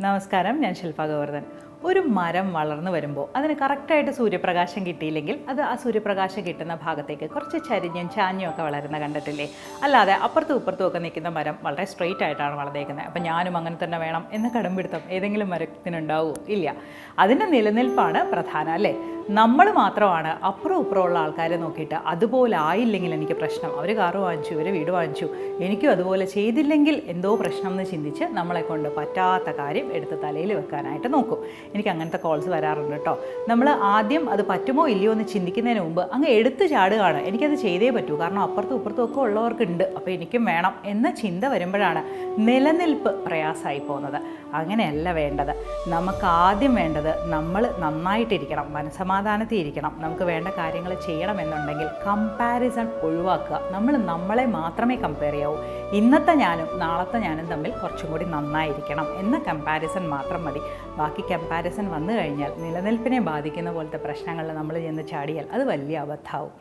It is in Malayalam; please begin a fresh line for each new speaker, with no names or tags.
നമസ്കാരം, ഞാൻ ശില്പ ഗോവർദ്ധൻ. ഒരു മരം വളർന്നു വരുമ്പോൾ അതിന് കറക്റ്റായിട്ട് സൂര്യപ്രകാശം കിട്ടിയില്ലെങ്കിൽ അത് ആ സൂര്യപ്രകാശം കിട്ടുന്ന ഭാഗത്തേക്ക് കുറച്ച് ചരിഞ്ഞും ചാഞ്ഞും ഒക്കെ വളരുന്ന കണ്ടിട്ടില്ലേ? അല്ലാതെ അപ്പുറത്തും ഇപ്പുറത്തും ഒക്കെ നിൽക്കുന്ന മരം വളരെ സ്ട്രെയിറ്റ് ആയിട്ടാണ് വളർന്നേക്കുന്നത്. അപ്പം ഞാനും അങ്ങനെ തന്നെ വേണം എന്ന കടമ്പിടുത്തം ഏതെങ്കിലും മരത്തിനുണ്ടാവുമോ? ഇല്ല. അതിൻ്റെ നിലനിൽപ്പാണ് പ്രധാനം, അല്ലേ? നമ്മൾ മാത്രമാണ് അപ്പുറം ഇപ്പുറമുള്ള ആൾക്കാരെ നോക്കിയിട്ട് അതുപോലെ ആയില്ലെങ്കിൽ എനിക്ക് പ്രശ്നം, അവർ കാറ് വാങ്ങിച്ചു, ഇവർ വീട് വാങ്ങിച്ചു, എനിക്കും അതുപോലെ ചെയ്തില്ലെങ്കിൽ എന്തോ പ്രശ്നം എന്ന് ചിന്തിച്ച് നമ്മളെ കൊണ്ട് പറ്റാത്ത കാര്യം എടുത്ത് തലയിൽ വെക്കാനായിട്ട് നോക്കും. എനിക്ക് അങ്ങനത്തെ കോൾസ് വരാറുണ്ട് കേട്ടോ. നമ്മൾ ആദ്യം അത് പറ്റുമോ ഇല്ലയോ എന്ന് ചിന്തിക്കുന്നതിന് മുമ്പ് അങ്ങ് എടുത്ത് ചാടുകയാണ്, എനിക്കത് ചെയ്തേ പറ്റൂ, കാരണം അപ്പുറത്തും ഇപ്പുറത്തും ഒക്കെ ഉള്ളവർക്കുണ്ട്, അപ്പോൾ എനിക്കും വേണം എന്ന ചിന്ത വരുമ്പോഴാണ് നിലനിൽപ്പ് പ്രയാസമായി പോകുന്നത്. അങ്ങനെയല്ല വേണ്ടത്. നമുക്ക് ആദ്യം വേണ്ടത് നമ്മൾ നന്നായിട്ടിരിക്കണം, മനസ്സമാധാനത്തിൽ ഇരിക്കണം. നമുക്ക് വേണ്ട കാര്യങ്ങൾ ചെയ്യണമെന്നുണ്ടെങ്കിൽ കമ്പാരിസൺ ഒഴിവാക്കുക. നമ്മളെ മാത്രമേ കമ്പയർ ചെയ്യാവൂ. ഇന്നത്തെ ഞാനും നാളത്തെ ഞാനും തമ്മിൽ കുറച്ചും കൂടി നന്നായിരിക്കണം എന്ന കമ്പാരിസൺ മാത്രം മതി. ബാക്കി കമ്പാരിസൺ വന്നു കഴിഞ്ഞാൽ നിലനിൽപ്പിനെ ബാധിക്കുന്ന പോലത്തെ പ്രശ്നങ്ങളിൽ നമ്മൾ ചെന്ന് ചാടിയാൽ അത് വലിയ അബദ്ധമാവും.